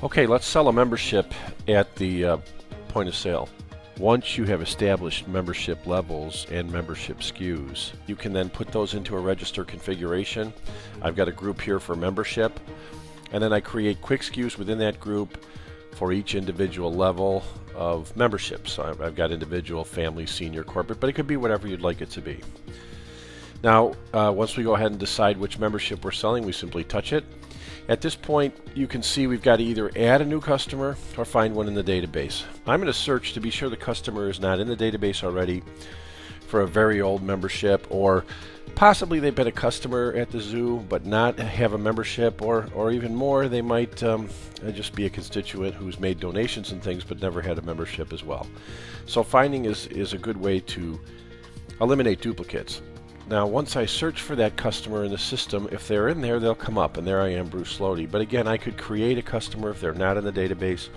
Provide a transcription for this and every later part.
Okay, let's sell a membership at the point of sale. Once you have established membership levels and membership SKUs, you can then put those into a register configuration. I've got a group here for membership, and then I create quick SKUs within that group for each individual level of membership. So I've got individual, family, senior, corporate, but it could be whatever you'd like it to be. Now, once we go ahead and decide which membership we're selling, we simply touch it. At this point, you can see we've got to either add a new customer or find one in the database. I'm going to search to be sure the customer is not in the database already for a very old membership, or possibly they've been a customer at the zoo but not have a membership, or even more, they might just be a constituent who's made donations and things but never had a membership as well. So finding is a good way to eliminate duplicates. Now, once I search for that customer in the system, if they're in there, they'll come up, and there I am, Bruce Lodi. But again, I could create a customer if they're not in the database.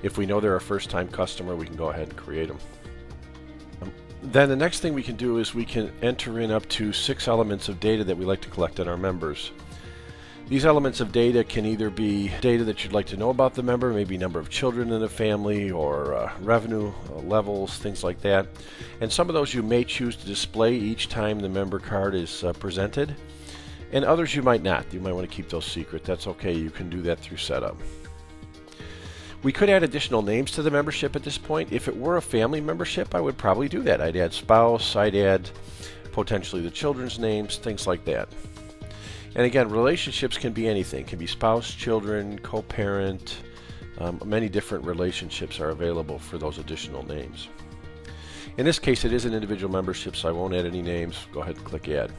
If we know they're a first-time customer, we can go ahead and create them. Then the next thing we can do is we can enter in up to 6 elements of data that we like to collect on our members. These elements of data can either be data that you'd like to know about the member, maybe number of children in the family, or revenue levels, things like that. And some of those you may choose to display each time the member card is presented, and others you might not. You might want to keep those secret. That's okay. You can do that through setup. We could add additional names to the membership at this point. If it were a family membership, I would probably do that. I'd add spouse, I'd add potentially the children's names, things like that. And again, relationships can be anything. It can be spouse, children, co-parent. Many different relationships are available for those additional names. In this case, it is an individual membership, so I won't add any names. Go ahead and click Add.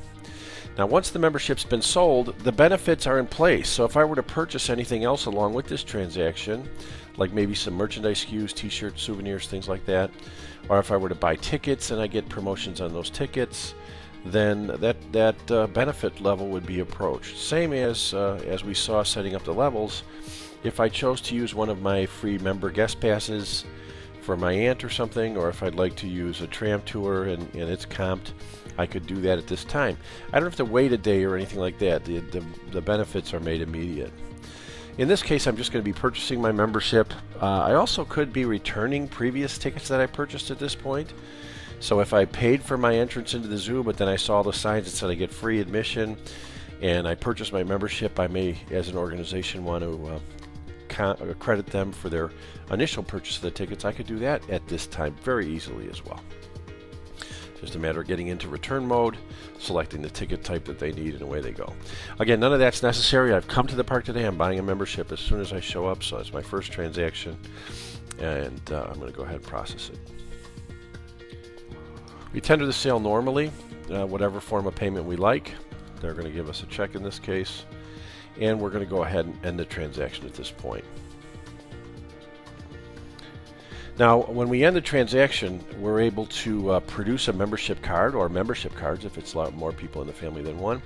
Now, once the membership's been sold, the benefits are in place. So if I were to purchase anything else along with this transaction, like maybe some merchandise SKUs, t-shirts, souvenirs, things like that, or if I were to buy tickets and I get promotions on those tickets, then that benefit level would be approached. Same as we saw setting up the levels. If I chose to use one of my free member guest passes for my aunt or something, or if I'd like to use a tram tour and it's comped, I could do that at this time. I don't have to wait a day or anything like that. The benefits are made immediate. In this case, I'm just going to be purchasing my membership. I also could be returning previous tickets that I purchased at this point. So if I paid for my entrance into the zoo, but then I saw the signs that said I get free admission, and I purchased my membership, I may, as an organization, want to credit them for their initial purchase of the tickets. I could do that at this time very easily as well. Just a matter of getting into return mode, selecting the ticket type that they need, and away they go. Again, none of that's necessary. I've come to the park today. I'm buying a membership as soon as I show up, so it's my first transaction, and I'm going to go ahead and process it. We tender the sale normally, whatever form of payment we like. They're going to give us a check in this case, and we're going to go ahead and end the transaction at this point. Now, when we end the transaction, we're able to produce a membership card, or membership cards if it's a lot more people in the family than one.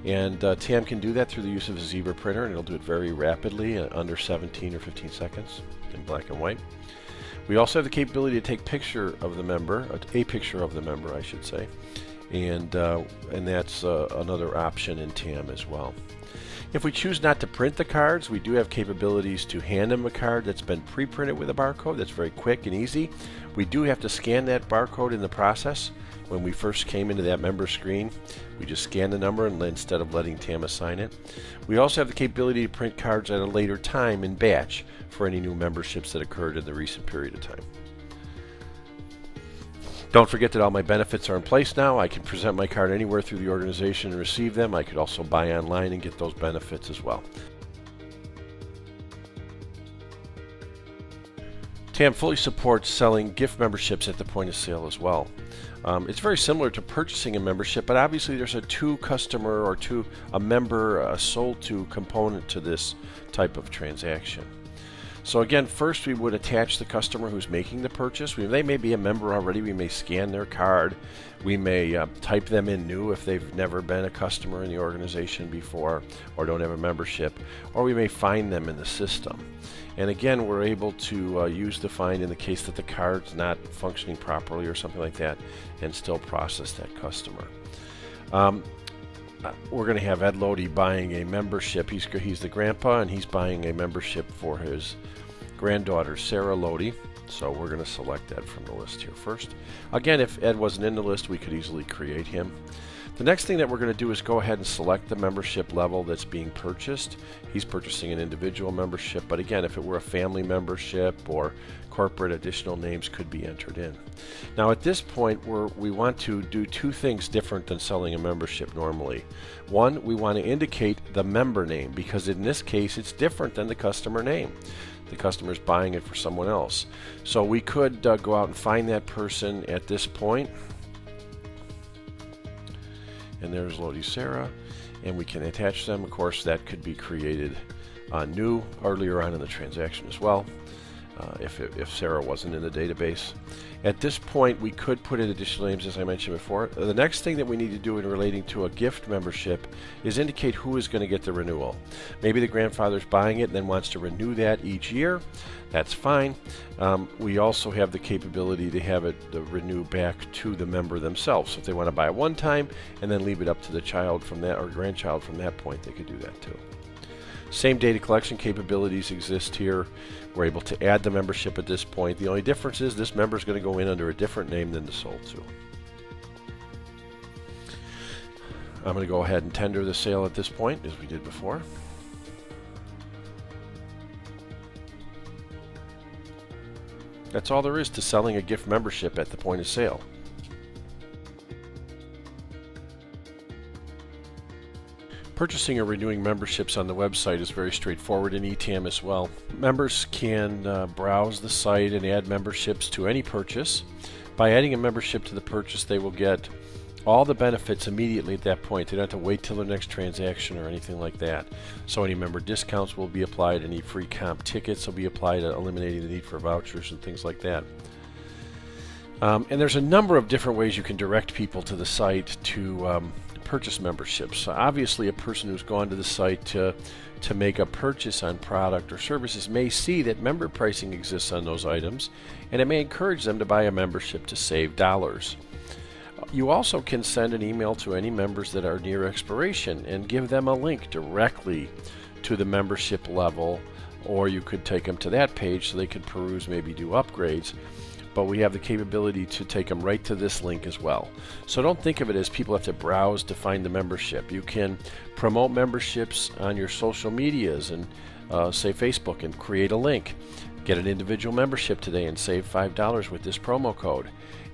And TAM can do that through the use of a Zebra printer, and it'll do it very rapidly, under 17 or 15 seconds in black and white. We also have the capability to take a picture of the member, I should say, and that's another option in TAM as well. If we choose not to print the cards, we do have capabilities to hand them a card that's been pre-printed with a barcode. That's very quick and easy. We do have to scan that barcode in the process. When we first came into that member screen, we just scan the number instead of letting TAM assign it. We also have the capability to print cards at a later time in batch for any new memberships that occurred in the recent period of time. Don't forget that all my benefits are in place now. I can present my card anywhere through the organization and receive them. I could also buy online and get those benefits as well. TAM fully supports selling gift memberships at the point of sale as well. It's very similar to purchasing a membership, but obviously there's a to-customer or a sold-to component to this type of transaction. So again, first we would attach the customer who's making the purchase. They may be a member already. We may scan their card. We may type them in new if they've never been a customer in the organization before or don't have a membership, or we may find them in the system. And again, we're able to use the find in the case that the card's not functioning properly or something like that, and still process that customer. we're going to have Ed Lodi buying a membership. He's the grandpa, and he's buying a membership for his granddaughter, Sarah Lodi. So we're going to select Ed from the list here first. Again, if Ed wasn't in the list, we could easily create him. The next thing that we're going to do is go ahead and select the membership level that's being purchased. He's purchasing an individual membership, but again, if it were a family membership or corporate, additional names could be entered in. Now at this point, we want to do two things different than selling a membership normally. One, we want to indicate the member name, because in this case it's different than the customer name. The customer's buying it for someone else. So we could go out and find that person at this point. And there's Lodi Sarah, and we can attach them. Of course, that could be created new earlier on in the transaction as well, if Sarah wasn't in the database. At this point, we could put in additional names, as I mentioned before. The next thing that we need to do in relating to a gift membership is indicate who is going to get the renewal. Maybe the grandfather's buying it and then wants to renew that each year. That's fine. We also have the capability to have it renew back to the member themselves. So if they want to buy it one time and then leave it up to the child from that, or grandchild from that point, they could do that too. Same data collection capabilities exist here. We're able to add the membership at this point. The only difference is this member is going to go in under a different name than the sold to. I'm going to go ahead and tender the sale at this point, as we did before. That's all there is to selling a gift membership at the point of sale. Purchasing or renewing memberships on the website is very straightforward in ETAM as well. Members can browse the site and add memberships to any purchase. By adding a membership to the purchase, they will get all the benefits immediately at that point. They don't have to wait till their next transaction or anything like that. So any member discounts will be applied, any free comp tickets will be applied, eliminating the need for vouchers and things like that. And there's a number of different ways you can direct people to the site to purchase memberships. Obviously, a person who's gone to the site to make a purchase on product or services may see that member pricing exists on those items, and it may encourage them to buy a membership to save dollars. You also can send an email to any members that are near expiration and give them a link directly to the membership level, or you could take them to that page so they could peruse, maybe do upgrades. But we have the capability to take them right to this link as well. So don't think of it as people have to browse to find the membership. You can promote memberships on your social medias and say Facebook, and create a link. Get an individual membership today and save $5 with this promo code,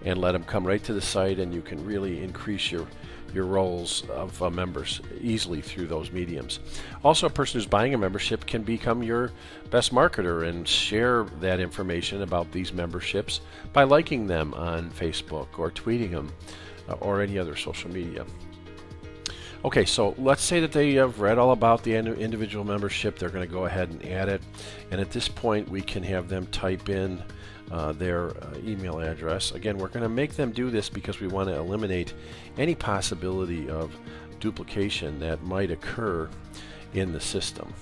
and let them come right to the site, and you can really increase your rolls of members easily through those mediums. Also, a person who's buying a membership can become your best marketer and share that information about these memberships by liking them on Facebook or tweeting them or any other social media. Okay, so let's say that they have read all about the individual membership. They're going to go ahead and add it, and at this point we can have them type in their email address. Again, we're going to make them do this because we want to eliminate any possibility of duplication that might occur in the system.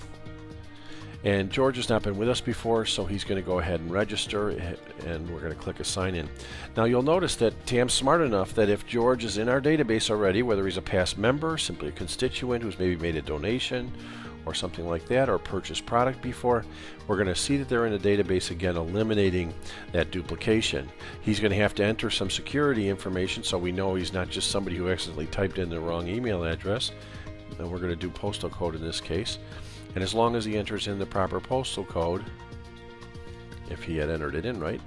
And George has not been with us before, so he's going to go ahead and register, and we're going to click a sign in. Now you'll notice that TAM's smart enough that if George is in our database already, whether he's a past member, simply a constituent who's maybe made a donation or something like that, or purchased product before, we're going to see that they're in the database again, eliminating that duplication. He's going to have to enter some security information so we know he's not just somebody who accidentally typed in the wrong email address. And we're going to do postal code in this case. And as long as he enters in the proper postal code, if he had entered it in right,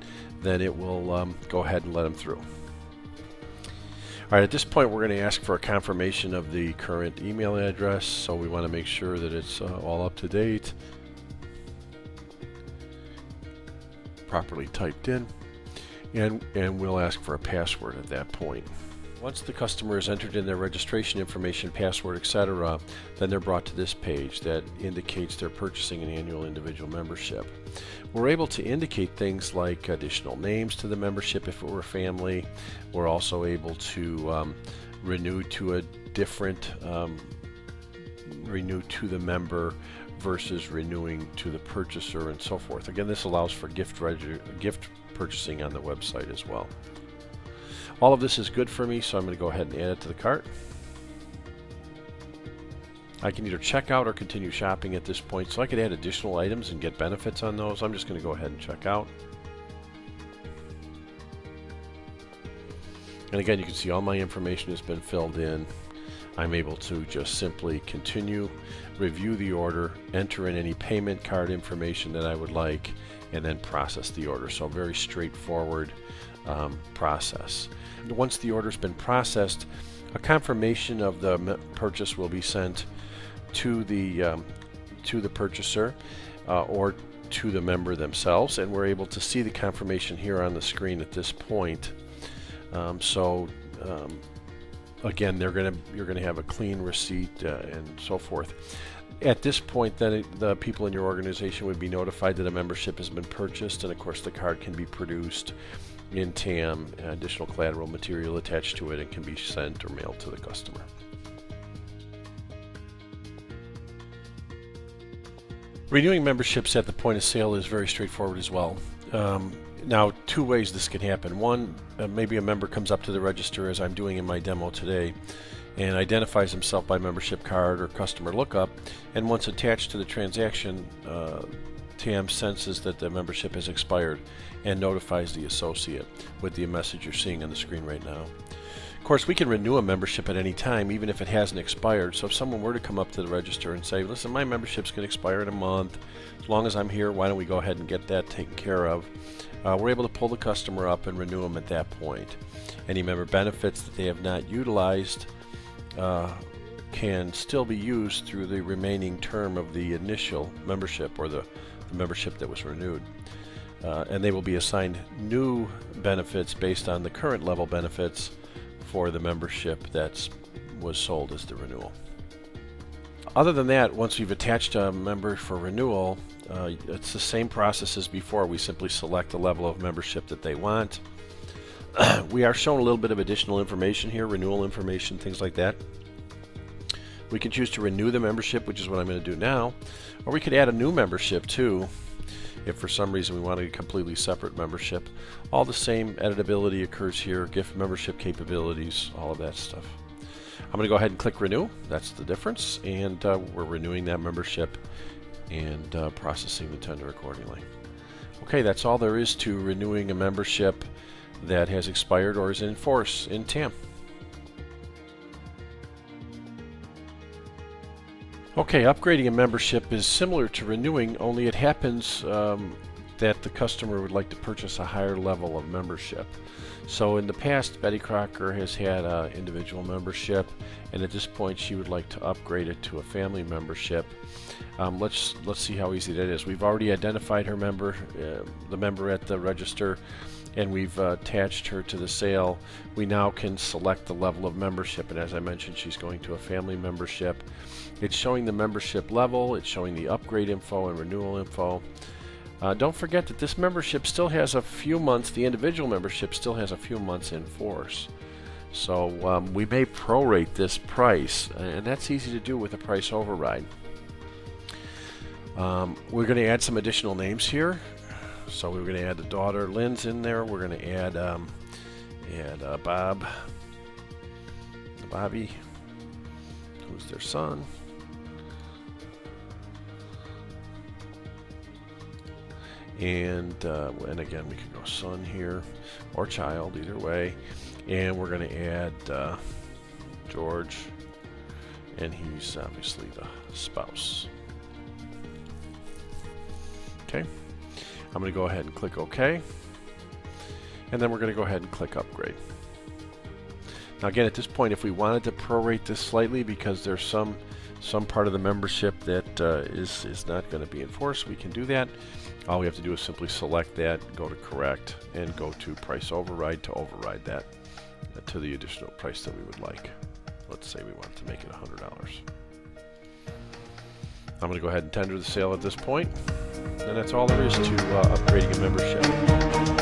then it will go ahead and let him through. All right, at this point we're going to ask for a confirmation of the current email address, so we want to make sure that it's all up to date, properly typed in, and we'll ask for a password at that point. Once the customer has entered in their registration information, password, etc., then they're brought to this page that indicates they're purchasing an annual individual membership. We're able to indicate things like additional names to the membership if it were family. We're also able to renew to a different, renew to the member versus renewing to the purchaser and so forth. Again, this allows for gift purchasing on the website as well. All of this is good for me, so I'm going to go ahead and add it to the cart. I can either check out or continue shopping at this point, so I could add additional items and get benefits on those. I'm just going to go ahead and check out. And again, you can see all my information has been filled in. I'm able to just simply continue, review the order, enter in any payment card information that I would like, and then process the order. So a very straightforward process. Once the order's been processed, a confirmation of the purchase will be sent to the purchaser or to the member themselves, and we're able to see the confirmation here on the screen at this point. Again, you're gonna have a clean receipt and so forth. At this point, then the people in your organization would be notified that a membership has been purchased, and of course the card can be produced in TAM, additional collateral material attached to it, and can be sent or mailed to the customer. Renewing memberships at the point of sale is very straightforward as well. Now, two ways this can happen. One, maybe a member comes up to the register, as I'm doing in my demo today, and identifies himself by membership card or customer lookup, and once attached to the transaction, TAM senses that the membership has expired and notifies the associate with the message you're seeing on the screen right now. Of course, we can renew a membership at any time, even if it hasn't expired. So if someone were to come up to the register and say, listen, my membership's going to expire in a month, as long as I'm here, why don't we go ahead and get that taken care of? We're able to pull the customer up and renew them at that point. Any member benefits that they have not utilized can still be used through the remaining term of the initial membership or the membership that was renewed. And they will be assigned new benefits based on the current level benefits for the membership that was sold as the renewal. Other than that, once we've attached a member for renewal, it's the same process as before. We simply select the level of membership that they want. We are shown a little bit of additional information here, renewal information, things like that. We can choose to renew the membership, which is what I'm going to do now, or we could add a new membership too, if for some reason we wanted a completely separate membership. All the same editability occurs here, gift membership capabilities, all of that stuff. I'm going to go ahead and click renew. That's the difference, and we're renewing that membership and processing the tender accordingly. Okay, that's all there is to renewing a membership that has expired or is in force in TAM. Okay, upgrading a membership is similar to renewing, only it happens that the customer would like to purchase a higher level of membership. So in the past, Betty Crocker has had an individual membership, and at this point she would like to upgrade it to a family membership. Let's see how easy that is. We've already identified her member, the member at the register, and we've attached her to the sale. We now can select the level of membership, and as I mentioned, she's going to a family membership. It's showing the membership level, it's showing the upgrade info and renewal info. Don't forget that this membership still has a few months, the individual membership still has a few months in force. So we may prorate this price, and that's easy to do with a price override. We're going to add some additional names here. So we're going to add the daughter, Lynn's in there. We're going to add Bobby, who's their son. And again, we can go son here or child, either way. And we're going to add George, and he's obviously the spouse. Okay, I'm going to go ahead and click OK. And then we're going to go ahead and click upgrade. Now again, at this point, if we wanted to prorate this slightly because there's some part of the membership that is not going to be enforced, we can do that. All we have to do is simply select that, go to correct, and go to price override to override that to the additional price that we would like. Let's say we want to make it $100. I'm going to go ahead and tender the sale at this point, and that's all there is to upgrading a membership.